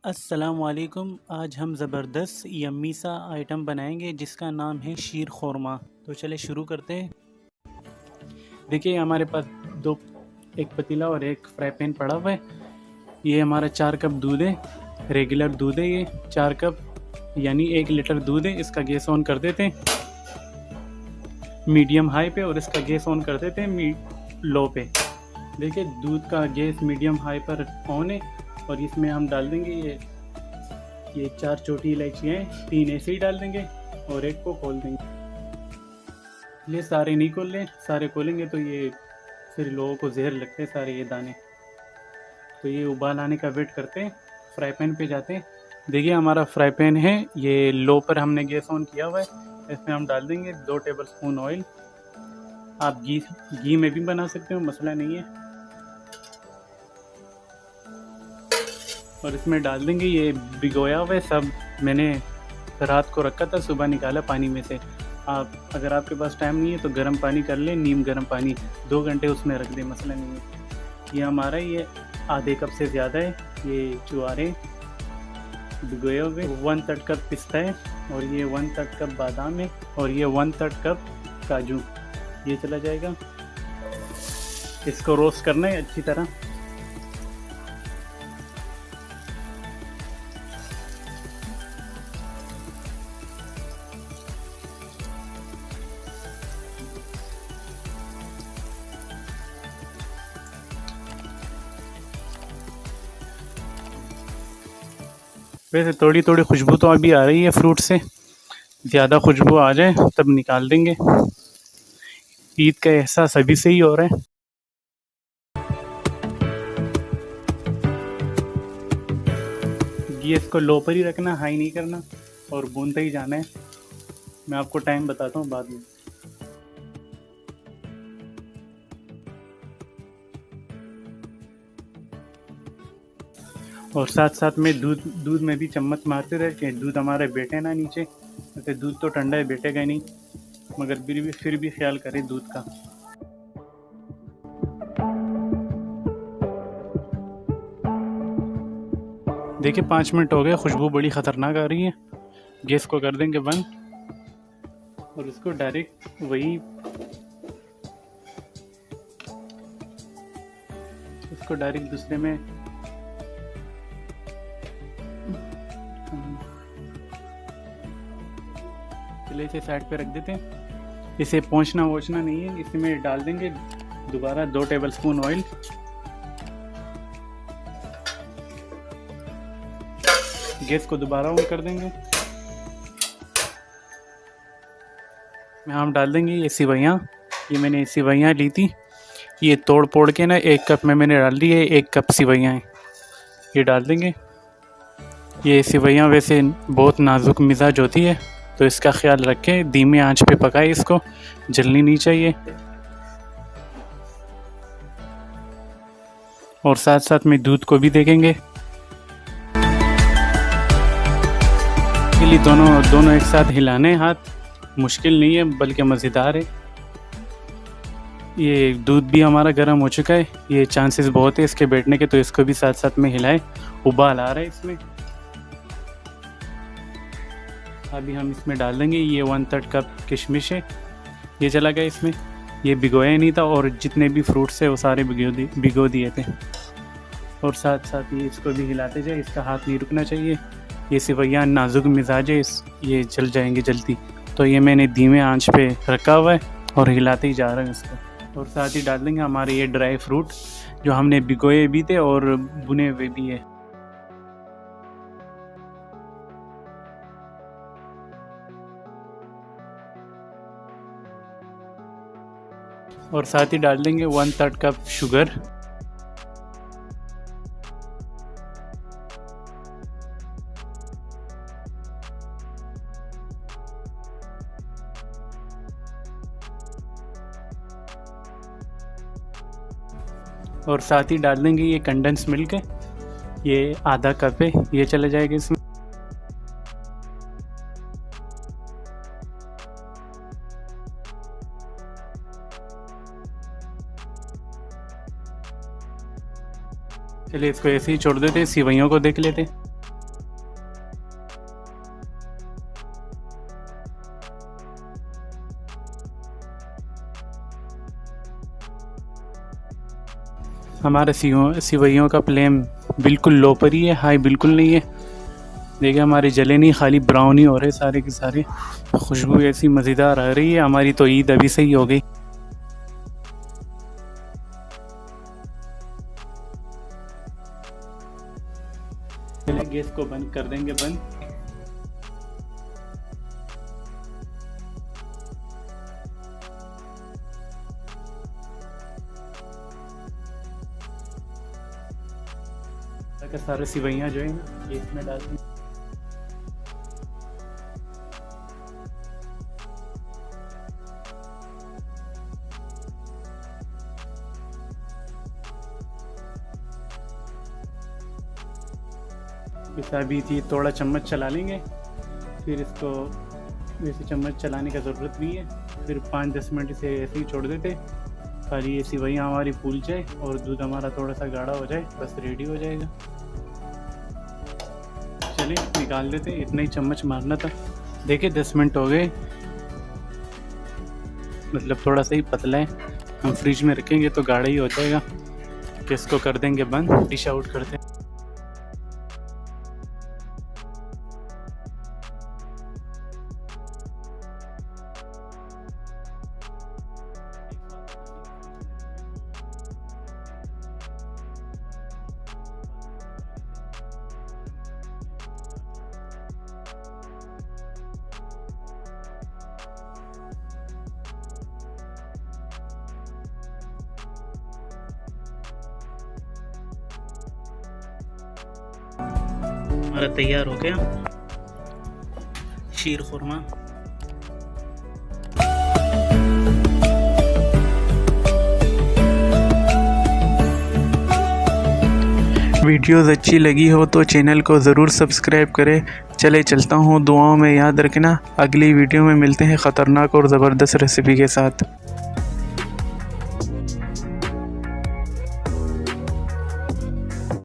अस्सलामुअलैकुम। आज हम ज़बरदस्त यम्मी सा आइटम बनाएंगे जिसका नाम है शीर खोरमा। तो चले शुरू करते हैं। देखिए हमारे पास दो एक पतीला और एक फ्राई पैन पड़ा हुआ है। ये हमारा 4 कप दूध है, रेगुलर दूध है ये 4 कप यानी 1 लीटर दूध है। इसका गैस ऑन कर देते हैं मीडियम हाई पे और इसका गैस ऑन कर देते हैं लो पे। देखिए दूध का गैस मीडियम हाई पर ऑन है और इसमें हम डाल देंगे ये 4 छोटी इलायचियाँ हैं, 3 ऐसे ही डाल देंगे और एक को खोल देंगे। ये सारे नहीं खोल लें, सारे खोलेंगे तो ये फिर लोगों को जहर लगते हैं सारे ये दाने। तो ये उबाल आने का वेट करते हैं, फ्राई पैन पे जाते हैं। देखिए हमारा फ्राई पैन है, ये लो पर हमने गैस ऑन किया हुआ है। इसमें हम डाल देंगे 2 टेबल स्पून ऑयल। आप घी में भी बना सकते हो, मसला नहीं है। और इसमें डाल देंगे ये भिगोया हुआ है सब, मैंने रात को रखा था, सुबह निकाला पानी में से। आप अगर आपके पास टाइम नहीं है तो गर्म पानी कर लें, नीम गर्म पानी 2 घंटे उसमें रख दें, मसला नहीं है। ये हमारा ये आधे कप से ज़्यादा है ये चुआरे भिगोए हुए। 1/3 कप पिस्ता है और ये 1/3 कप बादाम है और ये 1/3 कप काजू। ये चला जाएगा। इसको रोस्ट करना है अच्छी तरह। वैसे थोड़ी थोड़ी खुशबू तो अभी आ रही है फ्रूट से, ज़्यादा खुशबू आ जाए तब निकाल देंगे। ईद का एहसास अभी से ही हो रहा है। गैस को लो पर ही रखना, हाई नहीं करना और भूनते ही जाना है। मैं आपको टाइम बताता हूँ बाद में। और साथ साथ में दूध में भी चम्मच मारते रहे कि दूध हमारे बैठे ना नीचे। वैसे दूध तो ठंडा है, बैठेगा नहीं, मगर फिर भी ख्याल करें दूध का। देखिए 5 मिनट हो गए, खुशबू बड़ी ख़तरनाक आ रही है। गैस को कर देंगे बंद और इसको डायरेक्ट वही इसको डायरेक्ट दूसरे में चले इसे साइड पे रख देते हैं। इसे पोंछना वोछना नहीं है। इसमें डाल देंगे दोबारा 2 टेबल स्पून ऑयल। गैस को दोबारा ऑन कर देंगे। में हम डाल देंगे ये सिवैयाँ। ये मैंने सिवैयाँ ली थी, ये तोड़ पोड़ के ना 1 कप में मैंने डाल दी है। 1 कप सिवैयाँ हैं, ये डाल देंगे। ये सिवैयाँ वैसे बहुत नाजुक मिजाज होती है तो इसका ख्याल रखें, धीमी आंच पे पकाए, इसको जलनी नहीं चाहिए। और साथ साथ में दूध को भी देखेंगे। दोनों एक साथ हिलाने, हाथ मुश्किल नहीं है बल्कि मज़ेदार है। ये दूध भी हमारा गर्म हो चुका है, ये चांसेस बहुत है इसके बैठने के, तो इसको भी साथ साथ में हिलाएं। उबाल आ रहा है इसमें। अभी हम इसमें डाल देंगे ये 1/3 कप किशमिश है, ये चला गया इसमें। ये भिगोया नहीं था और जितने भी फ्रूट्स है वो सारे भिगो दिए थे। और साथ साथ ये इसको भी हिलाते जाए, इसका हाथ नहीं रुकना चाहिए। ये सिवैयाँ नाजुक मिजाज है, ये जल जाएंगे जल्दी, तो ये मैंने धीमे आंच पे रखा हुआ है और हिलाते ही जा रहे हैं इसको। और साथ ही डाल देंगे हमारे ये ड्राई फ्रूट जो हमने भिगोए भी थे और भुने हुए भी है। और साथ ही डाल देंगे 1/3 कप शुगर। और साथ ही डाल देंगे ये कंडेंस मिल्क है, ये आधा कप है, ये चला जाएगा इसमें। चलिए इसको ऐसे ही छोड़ देते हैं, सिवैयों को देख लेते हैं। हमारे सिवैयों का फ्लेम बिल्कुल लो पर ही है, हाई बिल्कुल नहीं है। देखिए हमारे जले नहीं, खाली ब्राउन ही हो रहे सारे के सारे। खुशबू ऐसी मज़ेदार आ रही है। हमारी तो ईद अभी से ही हो गई। चलिए गैस को बंद कर देंगे बंद। सारे सिवैयाँ जो है ना ये इसमें डाल देंगे। अभी थी थोड़ा चम्मच चला लेंगे, फिर इसको वैसे चम्मच चलाने का ज़रूरत नहीं है। फिर 5-10 मिनट इसे ऐसे ही छोड़ देते, खाली ये सिवैयाँ हमारी फूल जाए और दूध हमारा थोड़ा सा गाढ़ा हो जाए, बस रेडी हो जाएगा। चलिए निकाल देते, इतना ही चम्मच मारना था। देखिए 10 मिनट हो गए, मतलब थोड़ा सा ही पतला है। हम फ्रिज में रखेंगे तो गाढ़ा ही हो जाएगा। गैस को कर देंगे बंद, डिश आउट करते हैं। हमारा तैयार हो गया शीर खुरमा। वीडियोस अच्छी लगी हो तो चैनल को ज़रूर सब्सक्राइब करें। चले चलता हूँ, दुआओं में याद रखना। अगली वीडियो में मिलते हैं ख़तरनाक और ज़बरदस्त रेसिपी के साथ।